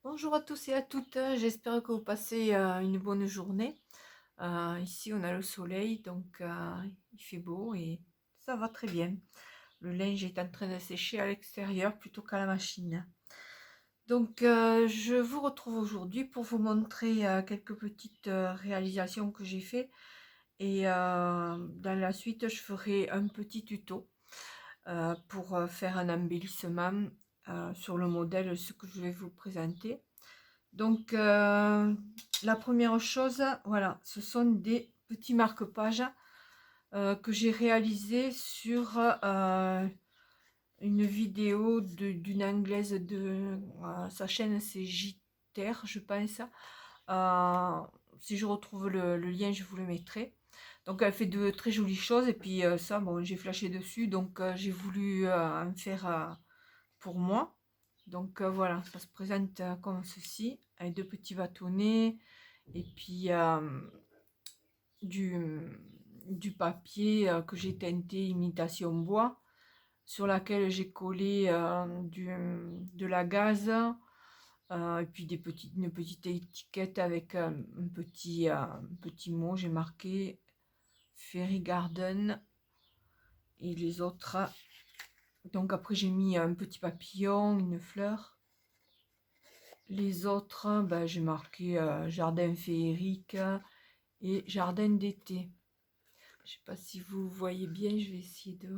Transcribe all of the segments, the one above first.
Bonjour à tous et à toutes, j'espère que vous passez une bonne journée. Ici on a le soleil, donc il fait beau et ça va très bien. Le linge est en train de sécher à l'extérieur plutôt qu'à la machine. Donc je vous retrouve aujourd'hui pour vous montrer quelques petites réalisations que j'ai fait et dans la suite je ferai un petit tuto pour faire un embellissement sur le modèle ce que je vais vous présenter. Donc, la première chose, voilà, ce sont des petits marque-pages que j'ai réalisés sur une vidéo d'une anglaise de sa chaîne, c'est JTer, je pense. Euh, si je retrouve le lien, je vous le mettrai. Donc, elle fait de très jolies choses et puis ça, bon, j'ai flashé dessus, donc j'ai voulu en faire pour moi. Donc voilà, ça se présente comme ceci, avec deux petits bâtonnets et puis du, du papier que j'ai teinté imitation bois, sur laquelle j'ai collé de la gaze, et puis une petite étiquette avec petit mot, j'ai marqué Fairy Garden et les autres. Donc après j'ai mis un petit papillon, une fleur. Les autres, ben, j'ai marqué jardin féerique et jardin d'été. Je sais pas si vous voyez bien, je vais essayer de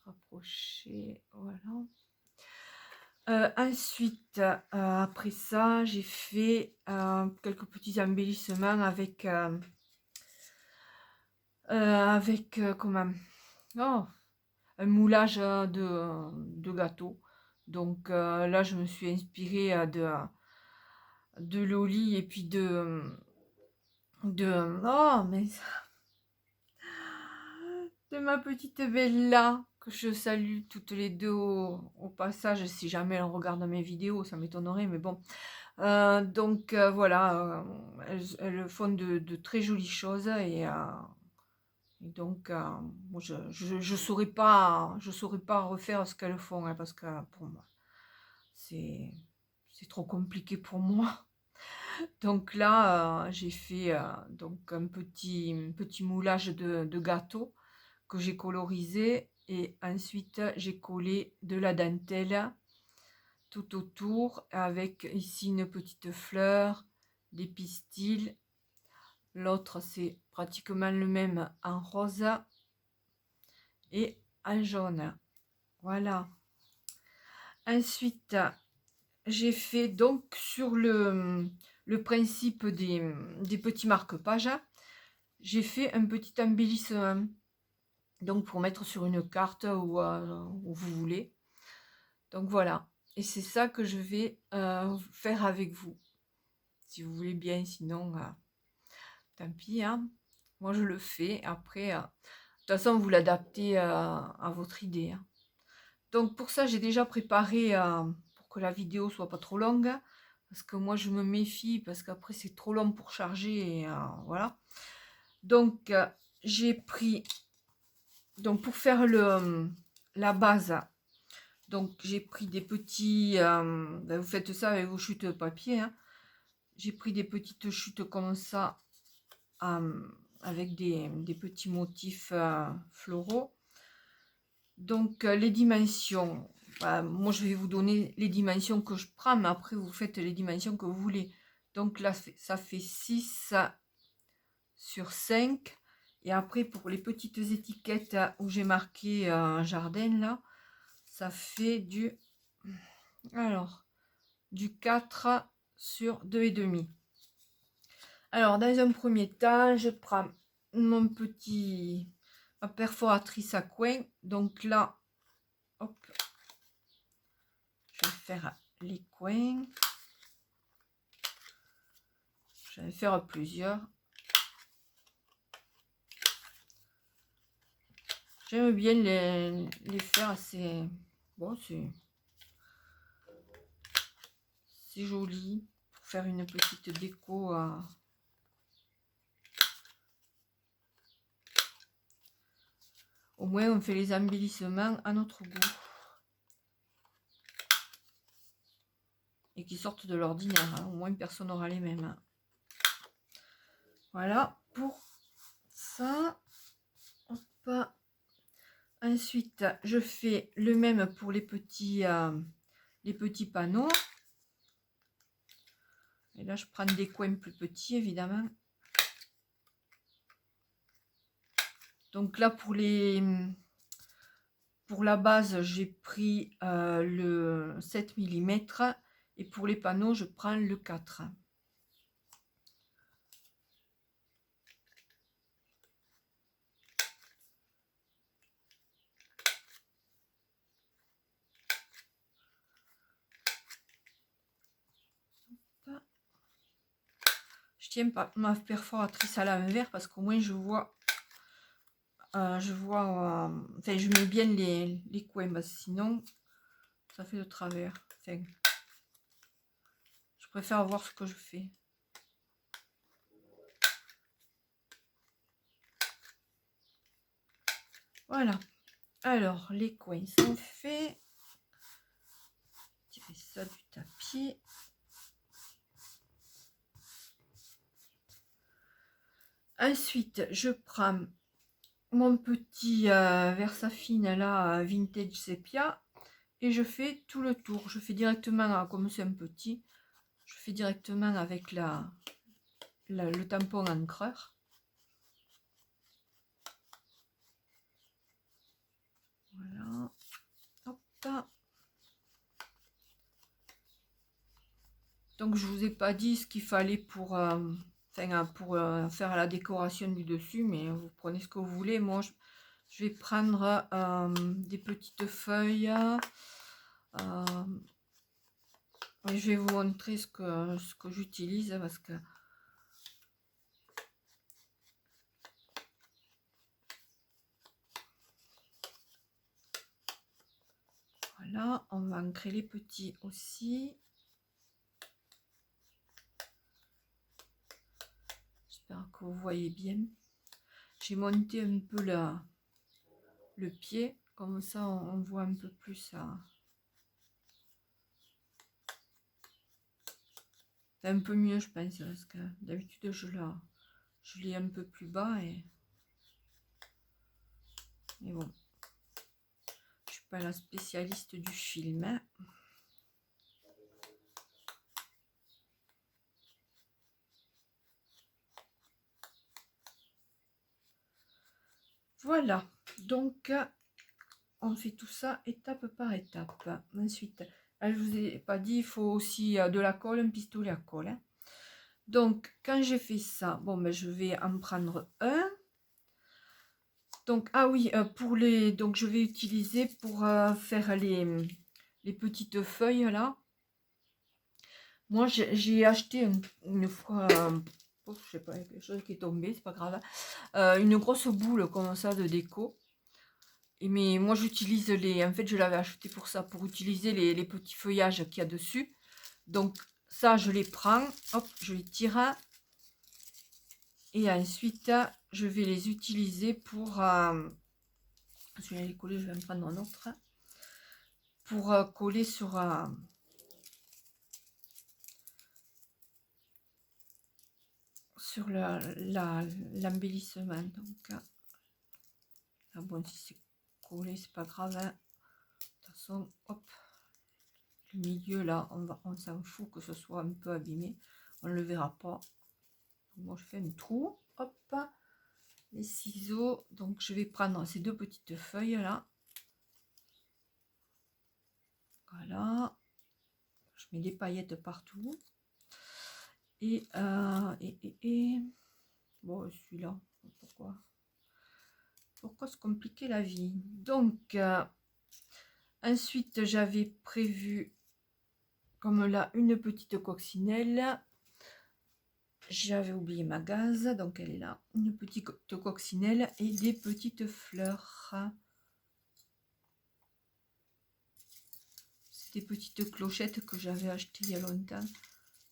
rapprocher. Voilà. Ensuite, après ça, j'ai fait quelques petits embellissements avec comment, oh, un moulage de gâteau. Donc là, je me suis inspirée de Loli et puis oh mais de ma petite Bella que je salue toutes les deux au passage, si jamais elles regardent mes vidéos, ça m'étonnerait, mais bon. Donc voilà, elles font de très jolies choses et donc moi, je saurais pas refaire ce qu'elles font, hein, parce que pour moi c'est c'est trop compliqué pour moi. Donc là, j'ai fait donc un petit moulage de gâteau que j'ai colorisé et ensuite j'ai collé de la dentelle tout autour avec ici une petite fleur, des pistils. L'autre c'est pratiquement le même en rose et en jaune. Voilà. Ensuite, j'ai fait donc sur le principe des petits marque-pages, j'ai fait un petit embellissement. Donc pour mettre sur une carte ou où vous voulez. Donc voilà. Et c'est ça que je vais faire avec vous. Si vous voulez bien, sinon, tant pis. Hein. Moi, je le fais. Après, de toute façon, vous l'adaptez à votre idée. Hein. Donc pour ça, j'ai déjà préparé pour que la vidéo soit pas trop longue. Parce que moi, je me méfie parce qu'après, c'est trop long pour charger. Et, voilà. Donc, j'ai pris... Donc pour faire la base, donc j'ai pris des petits... ben, vous faites ça avec vos chutes de papier. Hein. J'ai pris des petites chutes comme ça, avec des petits motifs floraux. Donc les dimensions, moi je vais vous donner les dimensions que je prends, mais après vous faites les dimensions que vous voulez. Donc là ça fait 6 sur 5. Et après pour les petites étiquettes où j'ai marqué jardin là, ça fait du 4 sur 2,5. Alors, dans un premier temps, je prends ma perforatrice à coin. Donc là, hop, je vais faire les coins. Je vais faire plusieurs. J'aime bien les faire, c'est bon, c'est joli pour faire une petite déco. Au moins, on fait les embellissements à notre goût. et qui sortent de l'ordinaire, hein. Au moins personne n'aura les mêmes, hein. Voilà pour ça. Hop. Ensuite, je fais le même pour les petits panneaux. Et là, je prends des coins plus petits, évidemment. Donc là, pour la base, j'ai pris le 7 mm. Et pour les panneaux, je prends le 4. Je tiens pas ma perforatrice à l'envers parce qu'au moins je vois, enfin je mets bien les coins, parce que sinon ça fait de travers. Enfin, je préfère voir ce que je fais. Voilà. Alors les coins sont faits. Tirer ça du tapis. Ensuite, je prends mon petit Versafine là, vintage sépia, et je fais tout le tour. Je fais directement, comme c'est un petit, je fais directement avec le tampon encreur. Voilà. Hop. Donc je vous ai pas dit ce qu'il fallait pour faire la décoration du dessus, mais vous prenez ce que vous voulez. Moi je vais prendre des petites feuilles. Je vais vous montrer ce que j'utilise, parce que voilà, on va ancrer les petits aussi. J'espère que vous voyez bien. J'ai monté un peu le pied, comme ça on voit un peu plus ça. C'est un peu mieux, je pense, parce que d'habitude je l'ai un peu plus bas, mais bon, je suis pas la spécialiste du film, hein. Voilà, donc on fait tout ça étape par étape. Ensuite, je vous ai pas dit, il faut aussi de la colle, un pistolet à colle, hein. Donc quand j'ai fait ça, bon ben je vais en prendre un. Donc ah oui, donc je vais utiliser pour faire les petites feuilles là. Moi j'ai acheté une fois, je sais pas, quelque chose qui est tombé, c'est pas grave, une grosse boule comme ça de déco. Mais moi j'utilise en fait je l'avais acheté pour ça, pour utiliser les petits feuillages qu'il y a dessus. Donc ça je les prends, hop, je les tire, et ensuite je vais les utiliser pour je vais les coller, je vais en prendre un autre pour coller sur l'embellissement. Donc là, bon, si c'est collé c'est pas grave, hein. De toute façon, hop, le milieu là on s'en fout que ce soit un peu abîmé, on ne le verra pas. Moi je fais un trou, hop, les ciseaux. Donc je vais prendre ces deux petites feuilles là, voilà, je mets des paillettes partout, et bon, celui-là, pourquoi se compliquer la vie. Donc ensuite j'avais prévu comme là une petite coccinelle. J'avais oublié ma gaze, donc elle est là, une petite coccinelle et des petites fleurs. C'est des petites clochettes que j'avais achetées il y a longtemps.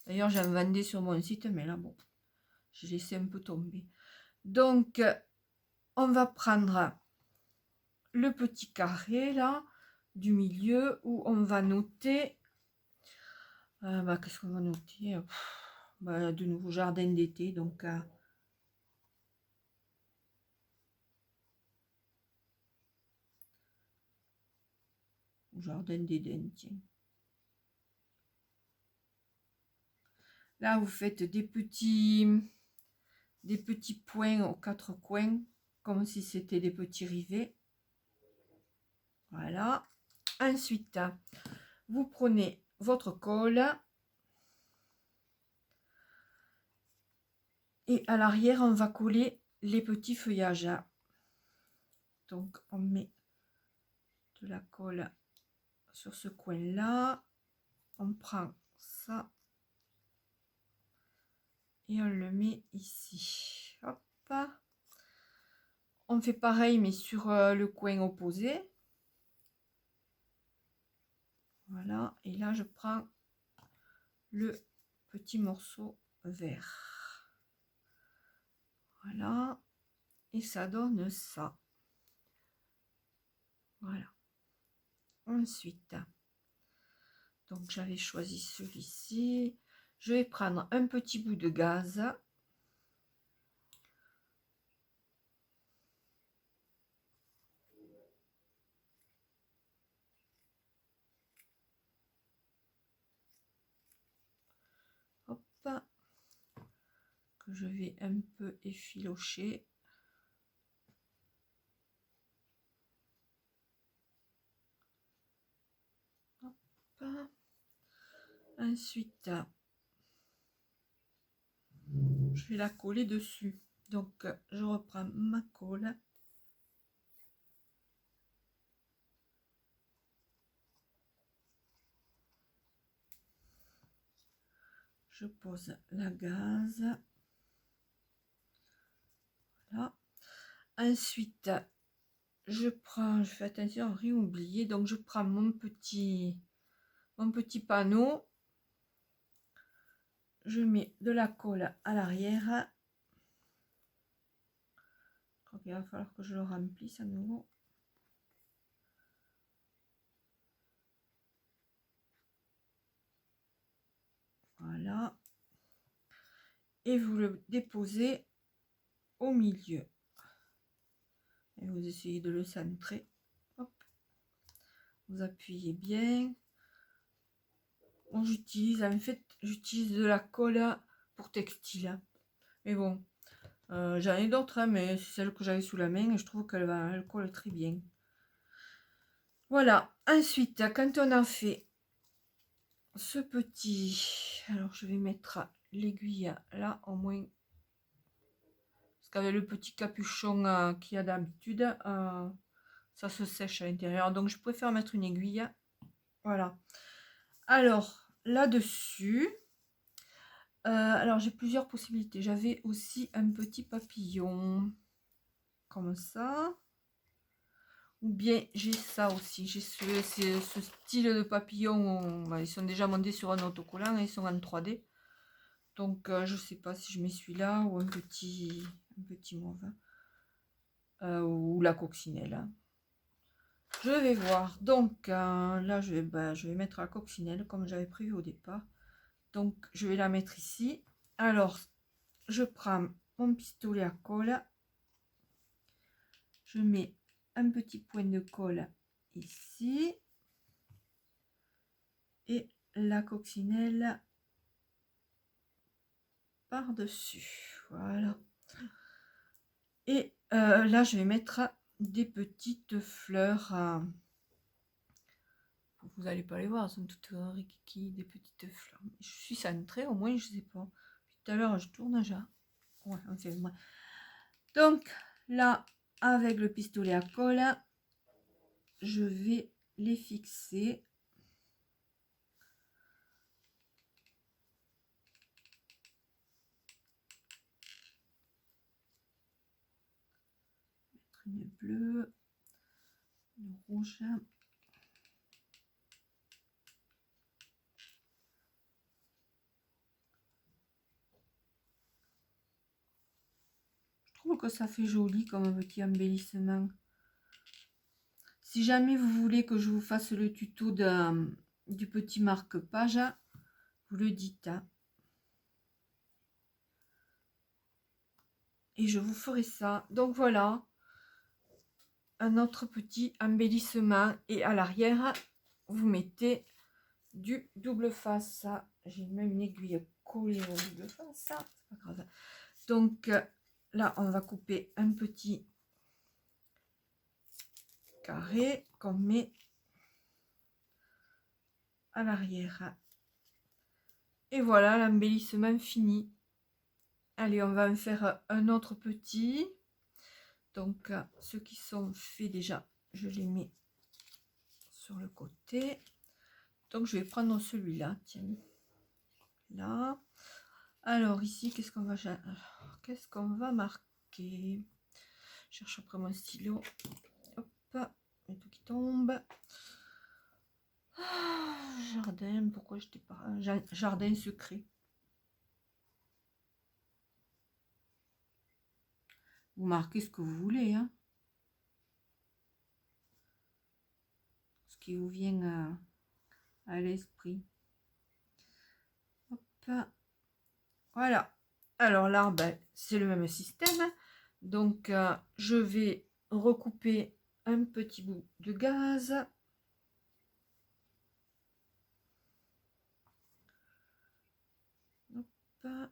D'ailleurs j'en vendais sur mon site, mais là bon, j'ai laissé un peu tomber. Donc on va prendre le petit carré là du milieu où on va noter Qu'est-ce qu'on va noter? De nouveau jardin d'été, donc jardin d'Éden, tiens. Là, vous faites des petits points aux quatre coins, comme si c'était des petits rivets. Voilà. Ensuite, vous prenez votre colle et à l'arrière, on va coller les petits feuillages. Donc, on met de la colle sur ce coin-là. On prend ça et on le met ici. Hop. On fait pareil, mais sur le coin opposé. Voilà. Et là, je prends le petit morceau vert. Voilà. Et ça donne ça. Voilà. Ensuite, donc j'avais choisi celui-ci. Je vais prendre un petit bout de gaz. Hop. Que je vais un peu effilocher. Hop. Ensuite, je vais la coller dessus. Donc, je reprends ma colle. Je pose la gaze. Voilà. Ensuite, je fais attention à rien oublier. Donc, je prends mon petit panneau. Je mets de la colle à l'arrière. Il va falloir que je le remplisse à nouveau. Voilà. Et vous le déposez au milieu. Et vous essayez de le centrer. Hop. Vous appuyez bien. Bon, en fait, j'utilise de la colle pour textile. Mais bon, j'en ai d'autres, hein, mais c'est celle que j'avais sous la main et je trouve qu'elle colle très bien. Voilà. Ensuite, quand on a fait ce petit, alors je vais mettre l'aiguille là au moins, parce qu'avec le petit capuchon qu'il y a d'habitude, ça se sèche à l'intérieur, donc je préfère mettre une aiguille. Voilà. Alors là-dessus, alors j'ai plusieurs possibilités. J'avais aussi un petit papillon comme ça, ou bien j'ai ça aussi, j'ai ce style de papillon. Ils sont déjà montés sur un autocollant et ils sont en 3D. Donc je sais pas si je mets celui-là ou un petit mauve, ou la coccinelle. Je vais voir. Donc là je vais mettre la coccinelle comme j'avais prévu au départ. Donc je vais la mettre ici. Alors je prends mon pistolet à colle, je mets un petit point de colle ici et la coccinelle par dessus. Voilà. Et là je vais mettre des petites fleurs. Vous n'allez pas les voir, elles sont toutes rikiki, des petites fleurs. Je suis centrée, au moins, je sais pas. Tout à l'heure, je tourne déjà. Ouais, enfin, moi. Donc, là, avec le pistolet à colle, je vais les fixer. Mettre une bleue, une rouge. Je trouve que ça fait joli comme un petit embellissement. Si jamais vous voulez que je vous fasse le tuto du petit marque-page, vous le dites, hein. Et je vous ferai ça. Donc voilà, un autre petit embellissement. Et à l'arrière, vous mettez du double face. J'ai même une aiguille collée au double face. C'est pas grave. Donc là, on va couper un petit carré qu'on met à l'arrière. Et voilà l'embellissement fini. Allez, on va en faire un autre petit. Donc ceux qui sont faits déjà, je les mets sur le côté. Donc je vais prendre celui-là, tiens, là. Alors ici, qu'est-ce qu'on va marquer? Je cherche après mon stylo. Hop, il y a tout qui tombe. Jardin, pourquoi je t'ai pas... Jardin secret. Vous marquez ce que vous voulez, hein. Ce qui vous vient à l'esprit. Hop. Voilà. Alors là, ben, c'est le même système. Donc, je vais recouper un petit bout de gaz. Hop.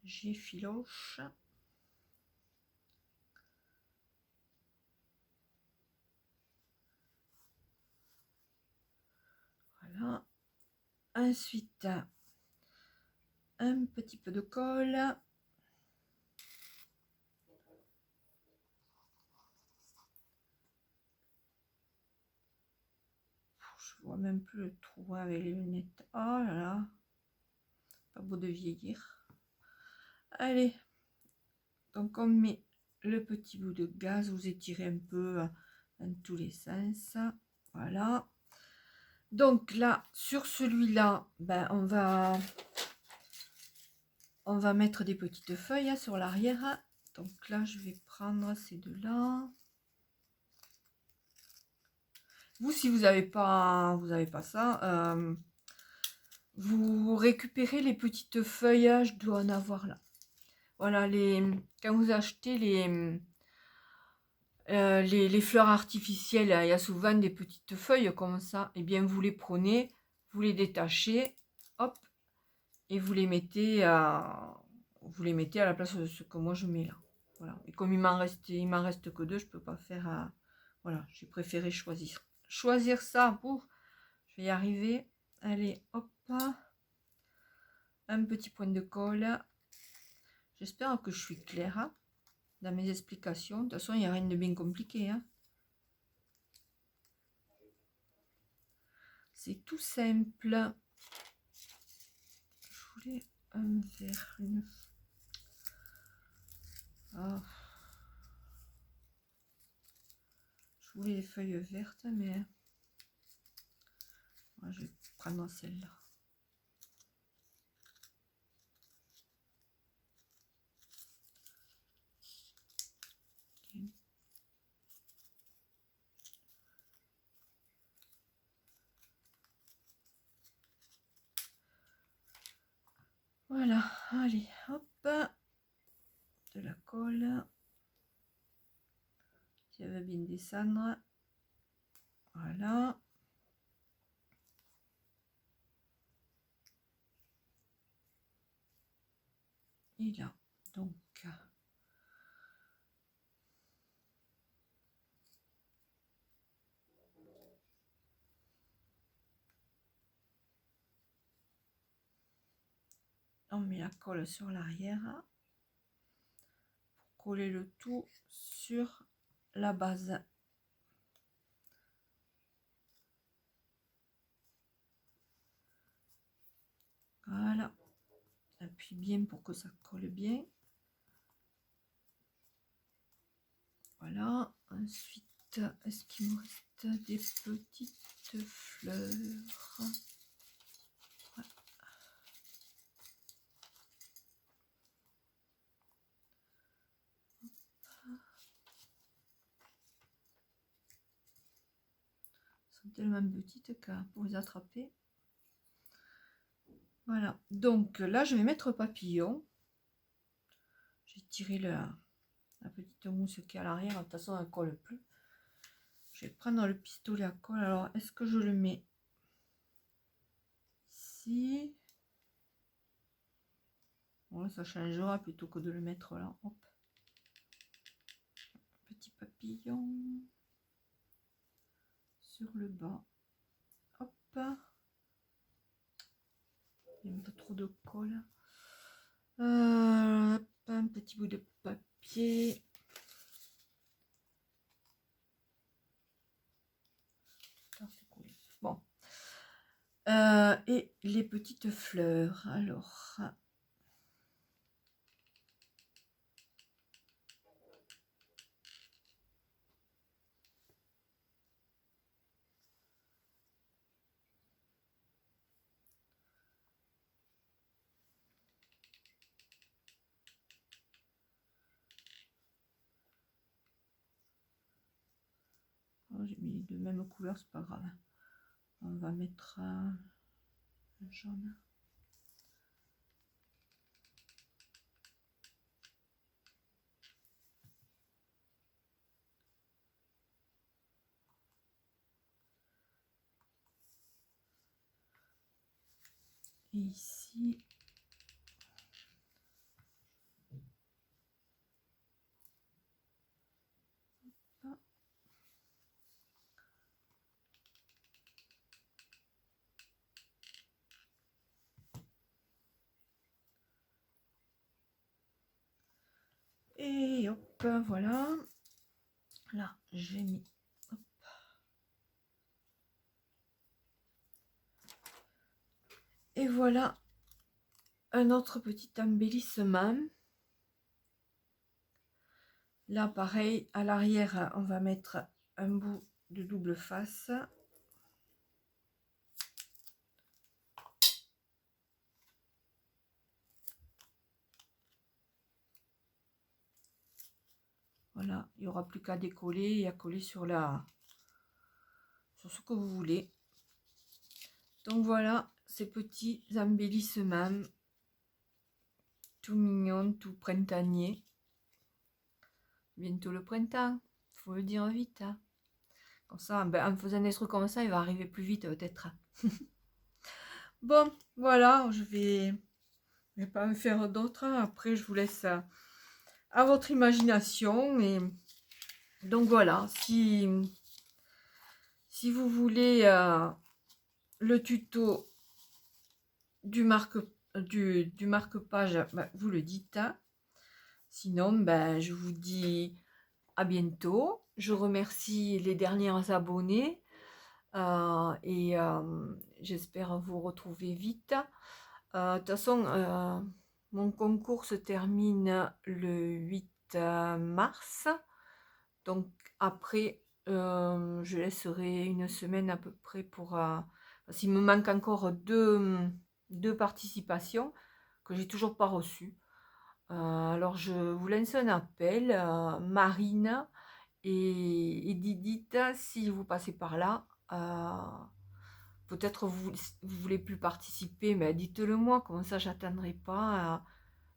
J'effiloche. Voilà. Ensuite, un petit peu de colle. Je vois même plus le trou avec les lunettes. Oh là là. Pas beau de vieillir. Allez. Donc on met le petit bout de gaz. Vous étirez un peu dans tous les sens. Voilà. Donc là, sur celui-là, ben, on va mettre des petites feuilles sur l'arrière. Donc là, je vais prendre ces deux-là. Vous, si vous n'avez pas ça, vous récupérez les petites feuilles. Je dois en avoir là. Voilà, quand vous achetez les fleurs artificielles, il y a souvent des petites feuilles comme ça. Et bien, vous les prenez, vous les détachez, hop, et vous les mettez à la place de ce que moi je mets là. Voilà. Et comme il m'en reste que deux, je peux pas faire. Voilà, j'ai préféré choisir ça pour. Je vais y arriver. Allez, hop, un petit point de colle. J'espère que je suis claire, hein, dans mes explications. De toute façon, il n'y a rien de bien compliqué, hein. C'est tout simple. Je voulais un verre, oh. Je voulais les feuilles vertes, mais moi, je vais prendre celle-là. Okay. Voilà, allez, hop, de la colle. Si elle veut bien descendre. Voilà. Et là, donc, on met la colle sur l'arrière pour coller le tout sur la base. Voilà. Appuie bien pour que ça colle bien. Voilà. Ensuite, est-ce qu'il me reste des petites fleurs? sont tellement petites que pour les attraper. Voilà, donc là je vais mettre papillon. J'ai tiré la petite mousse qui est à l'arrière, de toute façon elle ne colle plus. Je vais prendre le pistolet à colle. Alors est-ce que je le mets ici? Bon, ça changera plutôt que de le mettre là. Hop. Petit papillon sur le bas. Hop. Il y a un peu trop de colle. Un petit bout de papier. Bon. Et les petites fleurs. Alors. J'ai mis de même couleur, c'est pas grave. On va mettre un jaune. Et ici, hop. Et hop, voilà. Là, j'ai mis. Hop. Et voilà un autre petit embellissement. Là, pareil, à l'arrière, on va mettre un bout de double face. Voilà, il n'y aura plus qu'à décoller et à coller sur ce que vous voulez. Donc voilà, ces petits embellissements tout mignons, tout printaniers. Bientôt le printemps, faut le dire vite. Hein. Comme ça, ben, en faisant des trucs comme ça, il va arriver plus vite peut-être. Bon, voilà, je vais pas me faire d'autres. Après, je vous laisse à votre imagination. Et donc voilà, si vous voulez le tuto du marque-page, ben, vous le dites. Sinon, ben, je vous dis à bientôt. Je remercie les derniers abonnés et j'espère vous retrouver vite. De toute façon, mon concours se termine le 8 mars. Donc après, je laisserai une semaine à peu près pour... s'il me manque encore deux participations que j'ai toujours pas reçues. Alors je vous lance un appel, Marine et Didit, si vous passez par là, peut-être vous voulez plus participer, mais dites-le moi, comme ça j'attendrai pas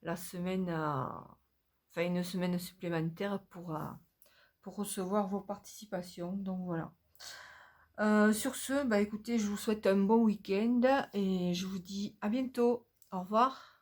la semaine, enfin une semaine supplémentaire pour recevoir vos participations. Donc voilà. Sur ce, bah écoutez, je vous souhaite un bon week-end et je vous dis à bientôt. Au revoir.